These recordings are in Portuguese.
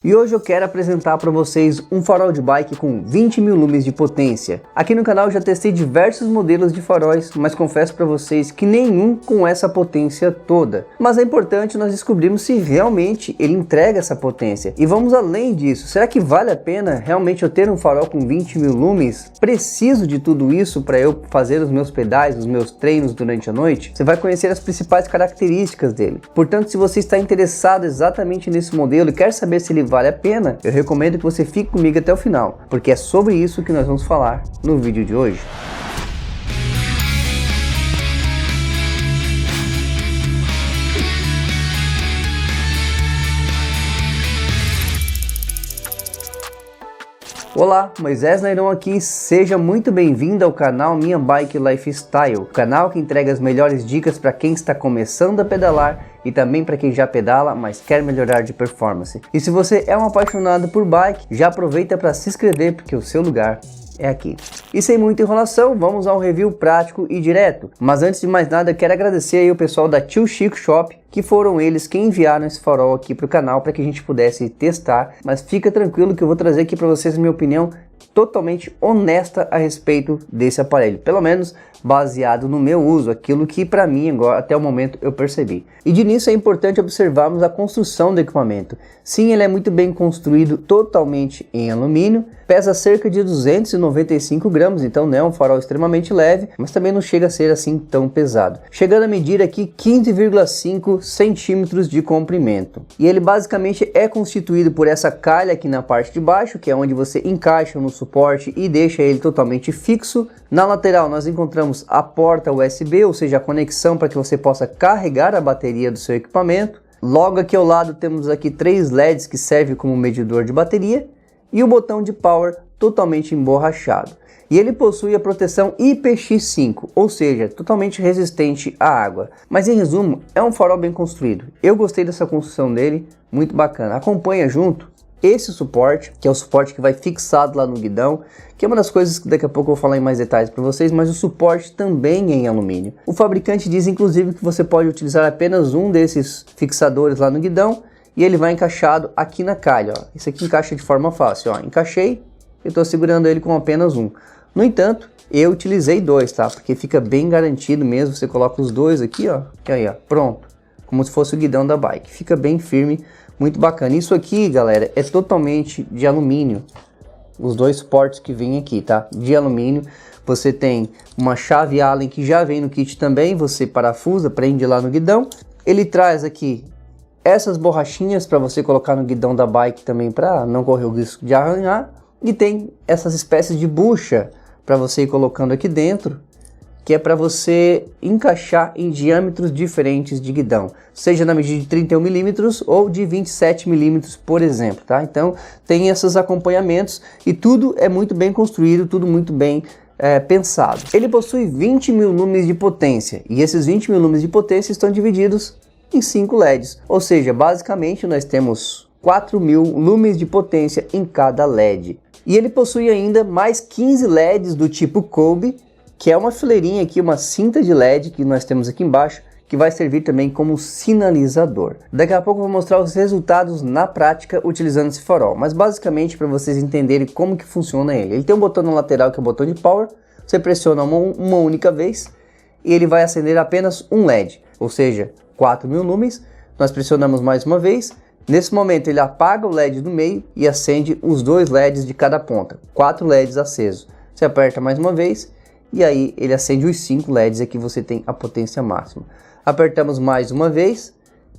E hoje eu quero apresentar para vocês um farol de bike com 20 mil lumes de potência. Aqui no canal eu já testei diversos modelos de faróis, mas confesso para vocês que nenhum com essa potência toda. Mas é importante nós descobrirmos se realmente ele entrega essa potência. E vamos além disso, será que vale a pena realmente eu ter um farol com 20 mil lumes? Preciso de tudo isso para eu fazer os meus pedais, os meus treinos durante a noite? Você vai conhecer as principais características dele. Portanto, se você está interessado exatamente nesse modelo e quer saber se ele vale a pena, eu recomendo que você fique comigo até o final, porque é sobre isso que nós vamos falar no vídeo de hoje. Olá, Moisés Nairão aqui, seja muito bem-vindo ao canal Minha Bike Lifestyle, o canal que entrega as melhores dicas para quem está começando a pedalar e também para quem já pedala, mas quer melhorar de performance. E se você é um apaixonado por bike, já aproveita para se inscrever, porque o seu lugar é aqui. E sem muita enrolação, vamos ao review prático e direto. Mas antes de mais nada, eu quero agradecer aí o pessoal da Tio Chico Shop, que foram eles quem enviaram esse farol aqui para o canal para que a gente pudesse testar. Mas fica tranquilo que eu vou trazer aqui para vocês a minha opinião totalmente honesta a respeito desse aparelho, pelo menos baseado no meu uso, aquilo que para mim agora, até o momento eu percebi. E de início é importante observarmos a construção do equipamento. Sim, ele é muito bem construído, totalmente em alumínio, pesa cerca de 295 gramas, então não é um farol extremamente leve, mas também não chega a ser assim tão pesado. Chegando a medir aqui 15,5 centímetros de comprimento. E ele basicamente é constituído por essa calha aqui na parte de baixo, que é onde você encaixa no suporte e deixa ele totalmente fixo. Na lateral nós encontramos a porta USB, ou seja, a conexão para que você possa carregar a bateria do seu equipamento. Logo aqui ao lado temos aqui 3 LEDs que servem como medidor de bateria e o botão de power totalmente emborrachado. E ele possui a proteção IPX5, ou seja, totalmente resistente à água. Mas em resumo, é um farol bem construído. Eu gostei dessa construção dele, muito bacana. Acompanha junto esse suporte, que é o suporte que vai fixado lá no guidão, que é uma das coisas que daqui a pouco eu vou falar em mais detalhes para vocês, mas o suporte também é em alumínio. O fabricante diz inclusive que você pode utilizar apenas um desses fixadores lá no guidão e ele vai encaixado aqui na calha, ó. Esse aqui encaixa de forma fácil, ó. Encaixei e estou segurando ele com apenas um. No entanto, eu utilizei dois, tá? Porque fica bem garantido mesmo, você coloca os dois aqui, ó, e aí, ó, pronto. Como se fosse o guidão da bike, fica bem firme, muito bacana. Isso aqui, galera, é totalmente de alumínio. Os dois suportes que vêm aqui, tá? De alumínio. Você tem uma chave Allen que já vem no kit também, você parafusa, prende lá no guidão. Ele traz aqui essas borrachinhas para você colocar no guidão da bike também, para não correr o risco de arranhar. E tem essas espécies de bucha para você ir colocando aqui dentro, que é para você encaixar em diâmetros diferentes de guidão, seja na medida de 31 mm ou de 27 mm, por exemplo, tá? Então tem esses acompanhamentos e tudo é muito bem construído, tudo muito bem pensado. Ele possui 20 mil lumes de potência e esses 20 mil lumes de potência estão divididos em 5 LEDs, ou seja, basicamente nós temos 4 mil lumes de potência em cada LED. E ele possui ainda mais 15 LEDs do tipo Kobe, que é uma fileirinha aqui, uma cinta de LED que nós temos aqui embaixo, que vai servir também como sinalizador. Daqui a pouco eu vou mostrar os resultados na prática utilizando esse farol, mas basicamente para vocês entenderem como que funciona ele. Ele tem um botão na lateral que é o botão de power, você pressiona uma única vez e ele vai acender apenas um LED, ou seja, 4 mil lumens. Nós pressionamos mais uma vez, nesse momento ele apaga o LED do meio e acende os 2 LEDs de cada ponta, 4 LEDs acesos. Você aperta mais uma vez e aí ele acende os 5 LEDs, aqui você tem a potência máxima. Apertamos mais uma vez,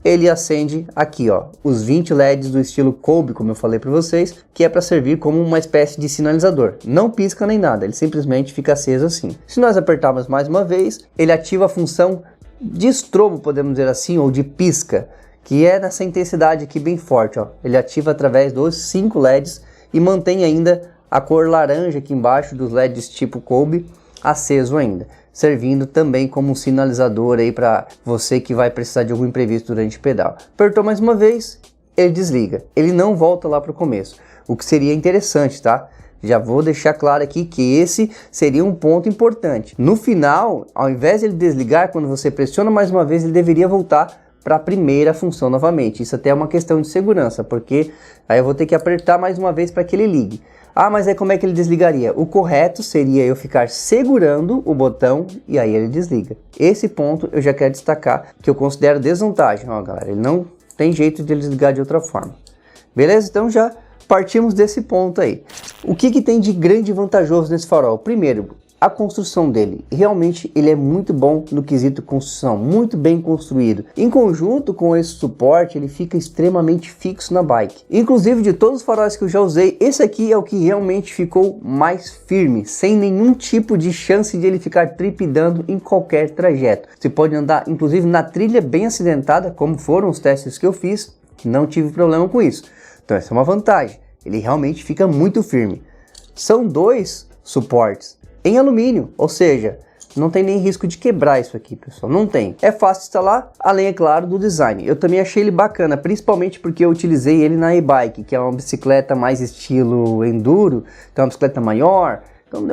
ele acende aqui, ó, os 20 LEDs do estilo Kobe, como eu falei para vocês, que é para servir como uma espécie de sinalizador. Não pisca nem nada, ele simplesmente fica aceso assim. Se nós apertarmos mais uma vez, ele ativa a função de estrobo, podemos dizer assim, ou de pisca, que é nessa intensidade aqui bem forte, ó. Ele ativa através dos 5 LEDs e mantém ainda a cor laranja aqui embaixo dos LEDs tipo Kobe aceso ainda, servindo também como um sinalizador aí para você que vai precisar de algum imprevisto durante o pedal. Apertou mais uma vez, ele desliga, ele não volta lá para o começo, o que seria interessante, tá? Já vou deixar claro aqui que esse seria um ponto importante. No final, ao invés de ele desligar, quando você pressiona mais uma vez, ele deveria voltar para a primeira função novamente. Isso até é uma questão de segurança, porque aí eu vou ter que apertar mais uma vez para que ele ligue. Ah, mas aí como é que ele desligaria? O correto seria eu ficar segurando o botão e aí ele desliga. Esse ponto eu já quero destacar, que eu considero desvantagem. Ó, galera, ele não tem jeito de ele desligar de outra forma. Beleza? Então já partimos desse ponto aí. O que tem de grande e vantajoso nesse farol? Primeiro, a construção dele. Realmente ele é muito bom no quesito construção, muito bem construído. Em conjunto com esse suporte, ele fica extremamente fixo na bike. Inclusive, de todos os faróis que eu já usei, esse aqui é o que realmente ficou mais firme, sem nenhum tipo de chance de ele ficar tripidando em qualquer trajeto. Você pode andar, inclusive, na trilha bem acidentada, como foram os testes que eu fiz, não tive problema com isso. Então essa é uma vantagem, ele realmente fica muito firme. São dois suportes em alumínio, ou seja, não tem nem risco de quebrar isso aqui, pessoal, não tem. É fácil de instalar, além, é claro, do design. Eu também achei ele bacana, principalmente porque eu utilizei ele na e-bike, que é uma bicicleta mais estilo enduro, então é uma bicicleta maior, então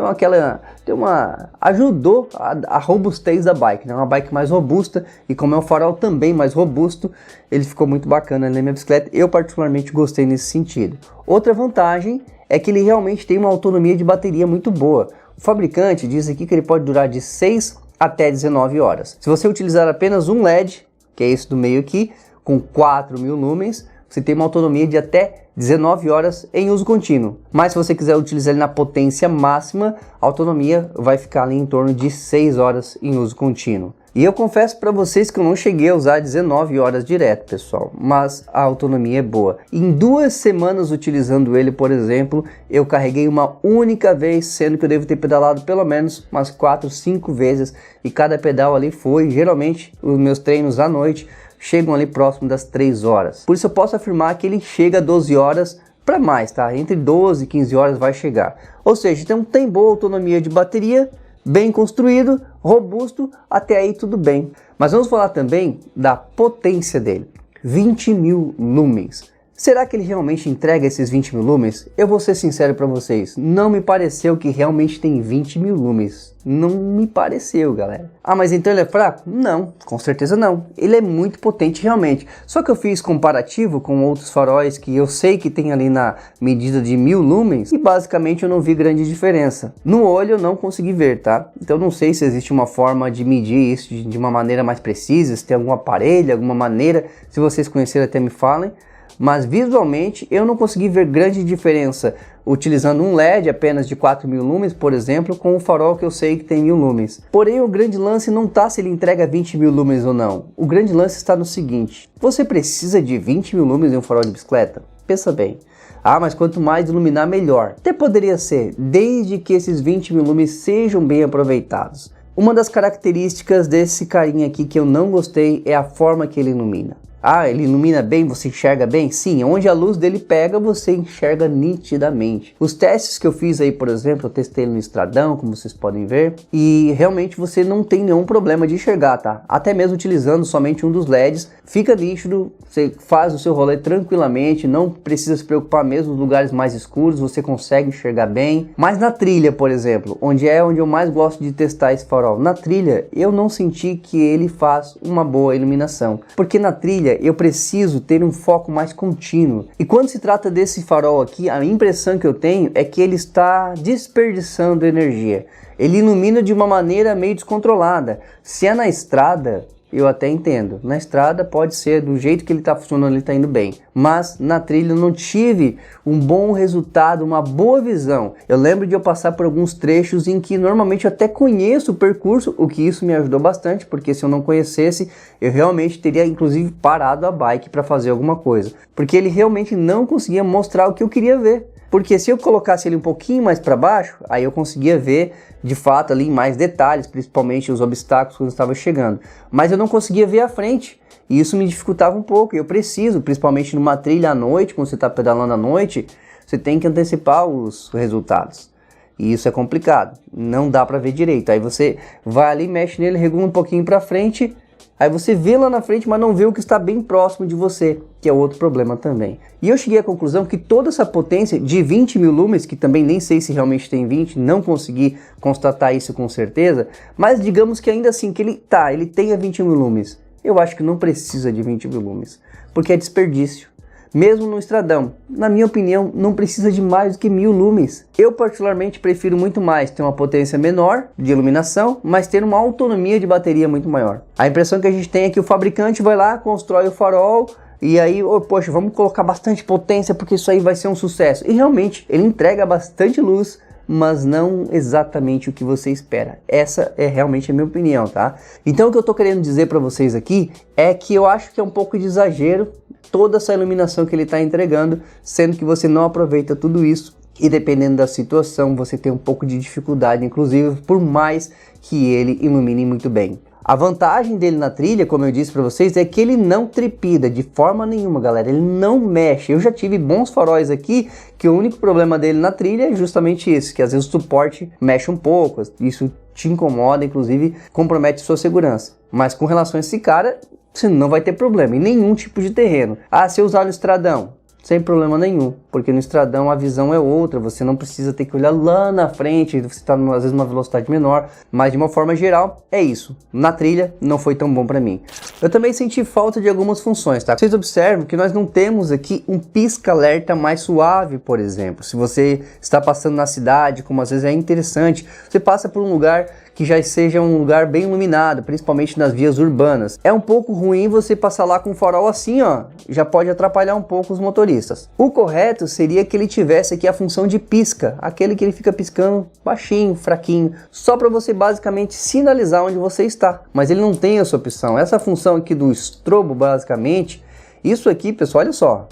ajudou a robustez da bike, né? Uma bike mais robusta, e como é um farol também mais robusto, ele ficou muito bacana na minha bicicleta. Eu particularmente gostei nesse sentido. Outra vantagem é que ele realmente tem uma autonomia de bateria muito boa. O fabricante diz aqui que ele pode durar de 6 até 19 horas. Se você utilizar apenas um LED, que é esse do meio aqui, com 4.000 lumens, você tem uma autonomia de até 19 horas em uso contínuo. Mas se você quiser utilizar ele na potência máxima, a autonomia vai ficar ali em torno de 6 horas em uso contínuo. E eu confesso para vocês que eu não cheguei a usar 19 horas direto, pessoal, mas a autonomia é boa. Em 2 semanas utilizando ele, por exemplo, eu carreguei uma única vez, sendo que eu devo ter pedalado pelo menos umas 4, 5 vezes, e cada pedal ali foi, geralmente, os meus treinos à noite chegam ali próximo das 3 horas. Por isso eu posso afirmar que ele chega a 12 horas para mais, tá? Entre 12 e 15 horas vai chegar. Ou seja, então tem boa autonomia de bateria, bem construído, robusto, até aí tudo bem. Mas vamos falar também da potência dele. 20.000 lumens. Será que ele realmente entrega esses 20.000 lumens? Eu vou ser sincero para vocês, não me pareceu que realmente tem 20.000 lumens. Não me pareceu, galera. Ah, mas então ele é fraco? Não, com certeza não. Ele é muito potente realmente. Só que eu fiz comparativo com outros faróis que eu sei que tem ali na medida de 1.000 lumens e basicamente eu não vi grande diferença. No olho eu não consegui ver, tá? Então não sei se existe uma forma de medir isso de uma maneira mais precisa, se tem algum aparelho, alguma maneira. Se vocês conhecerem até me falem. Mas visualmente eu não consegui ver grande diferença utilizando um LED apenas de 4.000 lumens, por exemplo, com um farol que eu sei que tem 1.000 lumens. Porém, o grande lance não está se ele entrega 20.000 lumens ou não. O grande lance está no seguinte: você precisa de 20.000 lumens em um farol de bicicleta? Pensa bem. Ah, mas quanto mais iluminar, melhor. Até poderia ser, desde que esses 20.000 lumens sejam bem aproveitados. Uma das características desse carinha aqui que eu não gostei é a forma que ele ilumina. Ah, ele ilumina bem, você enxerga bem? Sim, onde a luz dele pega, você enxerga nitidamente. Os testes que eu fiz aí, por exemplo, eu testei no Estradão, como vocês podem ver, e realmente você não tem nenhum problema de enxergar, tá? Até mesmo utilizando somente um dos LEDs, fica nítido, você faz o seu rolê tranquilamente, não precisa se preocupar mesmo nos lugares mais escuros, você consegue enxergar bem. Mas na trilha, por exemplo, onde eu mais gosto de testar esse farol, na trilha eu não senti que ele faz uma boa iluminação, porque na trilha eu preciso ter um foco mais contínuo. E quando se trata desse farol aqui, a impressão que eu tenho é que ele está desperdiçando energia. Ele ilumina de uma maneira meio descontrolada. Se é na estrada, eu até entendo. Na estrada pode ser, do jeito que ele está funcionando, ele está indo bem. Mas na trilha eu não tive um bom resultado, uma boa visão. Eu lembro de eu passar por alguns trechos em que normalmente eu até conheço o percurso, o que isso me ajudou bastante, porque se eu não conhecesse, eu realmente teria inclusive parado a bike para fazer alguma coisa. Porque ele realmente não conseguia mostrar o que eu queria ver. Porque se eu colocasse ele um pouquinho mais para baixo, aí eu conseguia ver de fato ali em mais detalhes, principalmente os obstáculos quando eu estava chegando. Mas eu não conseguia ver a frente, e isso me dificultava um pouco. Eu preciso, principalmente numa trilha à noite, quando você está pedalando à noite, você tem que antecipar os resultados. E isso é complicado, não dá para ver direito. Aí você vai ali, mexe nele, regula um pouquinho para frente, aí você vê lá na frente, mas não vê o que está bem próximo de você, que é outro problema também. E eu cheguei à conclusão que toda essa potência de 20.000 lumens, que também nem sei se realmente tem 20, não consegui constatar isso com certeza, mas digamos que ainda assim que ele tenha 20.000 lumens. Eu acho que não precisa de 20 mil lumes, porque é desperdício. Mesmo no estradão, na minha opinião, não precisa de mais do que 1000 lumes. Eu particularmente prefiro muito mais ter uma potência menor de iluminação, mas ter uma autonomia de bateria muito maior. A impressão que a gente tem é que o fabricante vai lá, constrói o farol, e aí, poxa, vamos colocar bastante potência porque isso aí vai ser um sucesso. E realmente, ele entrega bastante luz, mas não exatamente o que você espera. Essa é realmente a minha opinião, tá? Então o que eu tô querendo dizer para vocês aqui é que eu acho que é um pouco de exagero toda essa iluminação que ele está entregando, sendo que você não aproveita tudo isso e dependendo da situação você tem um pouco de dificuldade, inclusive por mais que ele ilumine muito bem. A vantagem dele na trilha, como eu disse para vocês, é que ele não trepida de forma nenhuma, galera. Ele não mexe. Eu já tive bons faróis aqui que o único problema dele na trilha é justamente isso, que às vezes o suporte mexe um pouco, isso te incomoda, inclusive compromete sua segurança. Mas com relação a esse cara, você não vai ter problema em nenhum tipo de terreno. Ah, se eu usar no estradão, sem problema nenhum, porque no estradão a visão é outra, você não precisa ter que olhar lá na frente, você está às vezes numa velocidade menor, mas de uma forma geral é isso. Na trilha não foi tão bom para mim. Eu também senti falta de algumas funções, tá? Vocês observam que nós não temos aqui um pisca-alerta mais suave, por exemplo. Se você está passando na cidade, como às vezes é interessante, você passa por um lugar que já seja um lugar bem iluminado, principalmente nas vias urbanas. É um pouco ruim você passar lá com o farol assim, ó, já pode atrapalhar um pouco os motoristas. O correto seria que ele tivesse aqui a função de pisca, aquele que ele fica piscando baixinho, fraquinho, só para você basicamente sinalizar onde você está. Mas ele não tem essa opção. Essa função aqui do estrobo, basicamente, isso aqui, pessoal, olha só.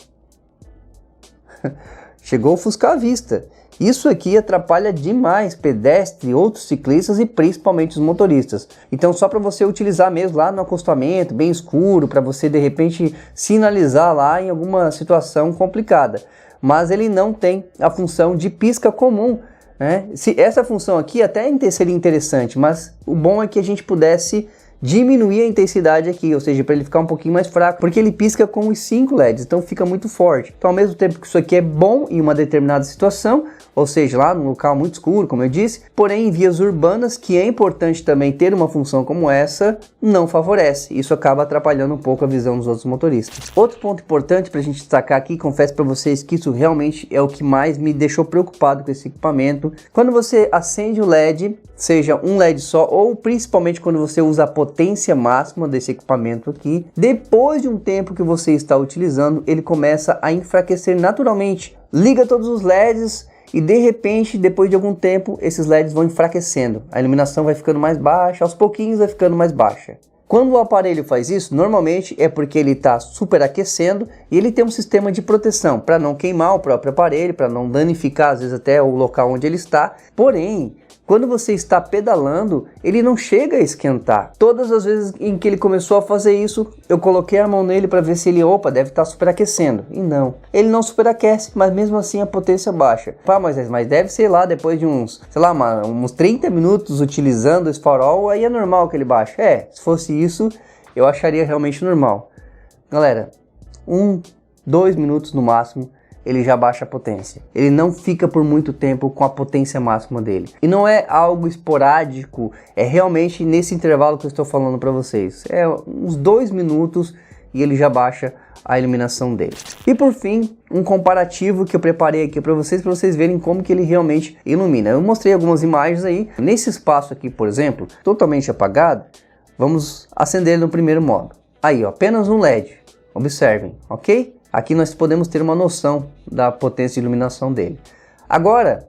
Chegou a ofuscar a vista. Isso aqui atrapalha demais pedestre, outros ciclistas e principalmente os motoristas. Então só para você utilizar mesmo lá no acostamento, bem escuro, para você de repente sinalizar lá em alguma situação complicada. Mas ele não tem a função de pisca comum, né? Essa função aqui até seria interessante, mas o bom é que a gente pudesse diminuir a intensidade aqui, ou seja, para ele ficar um pouquinho mais fraco, porque ele pisca com os 5 LEDs, então fica muito forte. Então ao mesmo tempo que isso aqui é bom em uma determinada situação, ou seja, lá num local muito escuro, como eu disse, porém em vias urbanas, que é importante também ter uma função como essa, não favorece. Isso acaba atrapalhando um pouco a visão dos outros motoristas. Outro ponto importante para a gente destacar aqui, confesso para vocês que isso realmente é o que mais me deixou preocupado com esse equipamento. Quando você acende o LED, seja um LED só, ou principalmente quando você usa a potência máxima desse equipamento aqui, depois de um tempo que você está utilizando, ele começa a enfraquecer naturalmente. Liga todos os LEDs e de repente, depois de algum tempo, esses LEDs vão enfraquecendo. A iluminação vai ficando mais baixa, aos pouquinhos vai ficando mais baixa. Quando o aparelho faz isso, normalmente é porque ele está superaquecendo e ele tem um sistema de proteção para não queimar o próprio aparelho, para não danificar às vezes até o local onde ele está. Porém, quando você está pedalando, ele não chega a esquentar. Todas as vezes em que ele começou a fazer isso, eu coloquei a mão nele para ver se ele, deve estar superaquecendo. E não, ele não superaquece, mas mesmo assim a potência baixa. Pá, mas deve ser lá depois de uns 30 minutos utilizando esse farol, aí é normal que ele baixe. Se fosse isso, eu acharia realmente normal. Galera, 2 minutos no máximo, ele já baixa a potência. Ele não fica por muito tempo com a potência máxima dele. E não é algo esporádico, é realmente nesse intervalo que eu estou falando para vocês. É uns 2 minutos e ele já baixa a iluminação dele. E por fim, um comparativo que eu preparei aqui para vocês verem como que ele realmente ilumina. Eu mostrei algumas imagens aí. Nesse espaço aqui, por exemplo, totalmente apagado, vamos acender ele no primeiro modo. Aí, apenas um LED. Observem, ok? Aqui nós podemos ter uma noção da potência de iluminação dele. Agora,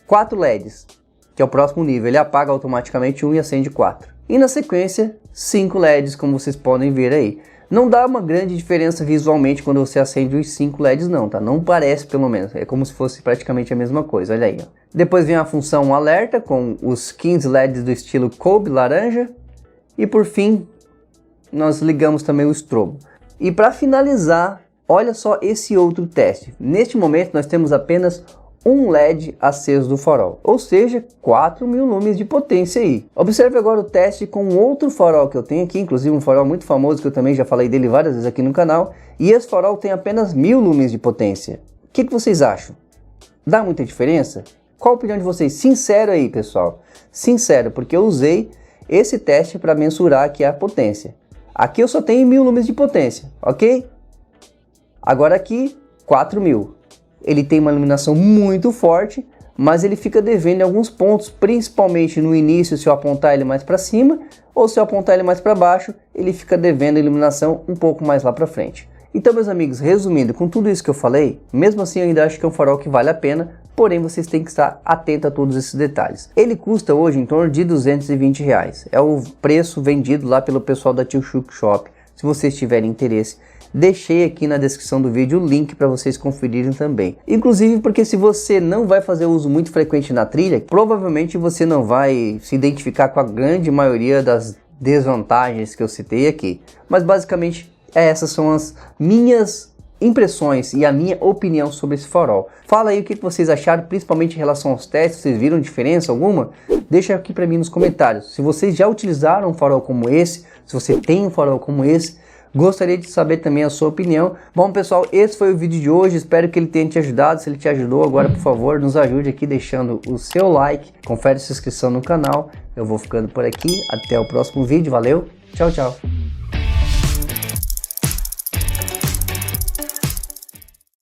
4 LEDs, que é o próximo nível. Ele apaga automaticamente um e acende 4. E na sequência, 5 LEDs, como vocês podem ver aí. Não dá uma grande diferença visualmente quando você acende os 5 LEDs não, tá? Não parece pelo menos, é como se fosse praticamente a mesma coisa, olha aí. Ó. Depois vem a função alerta com os 15 LEDs do estilo Kobe laranja. E por fim, nós ligamos também o estrobo. E para finalizar, olha só esse outro teste. Neste momento nós temos apenas um LED aceso do farol, ou seja, 4.000 lumes de potência aí. Observe agora o teste com outro farol que eu tenho aqui, inclusive um farol muito famoso que eu também já falei dele várias vezes aqui no canal, e esse farol tem apenas 1.000 lumes de potência. O que vocês acham? Dá muita diferença? Qual a opinião de vocês? Sincero aí, pessoal. Sincero, porque eu usei esse teste para mensurar aqui a potência. Aqui eu só tenho 1000 lúmenes de potência, ok? Agora aqui, 4000. Ele tem uma iluminação muito forte, mas ele fica devendo em alguns pontos, principalmente no início, se eu apontar ele mais para cima, ou se eu apontar ele mais para baixo, ele fica devendo a iluminação um pouco mais lá para frente. Então, meus amigos, resumindo, com tudo isso que eu falei, mesmo assim eu ainda acho que é um farol que vale a pena, porém vocês têm que estar atentos a todos esses detalhes. Ele custa hoje em torno de R$220, é o preço vendido lá pelo pessoal da Tio Chuck Shop. Se vocês tiverem interesse, deixei aqui na descrição do vídeo o link para vocês conferirem também. Inclusive porque se você não vai fazer uso muito frequente na trilha, provavelmente você não vai se identificar com a grande maioria das desvantagens que eu citei aqui. Mas basicamente essas são as minhas impressões e a minha opinião sobre esse farol. Fala aí o que vocês acharam, principalmente em relação aos testes. Vocês viram diferença alguma? Deixa aqui para mim nos comentários. Se vocês já utilizaram um farol como esse, se você tem um farol como esse, gostaria de saber também a sua opinião. Bom, pessoal, esse foi o vídeo de hoje. Espero que ele tenha te ajudado. Se ele te ajudou, agora, por favor, nos ajude aqui deixando o seu like. Confere sua inscrição no canal. Eu vou ficando por aqui. Até o próximo vídeo. Valeu. Tchau, tchau.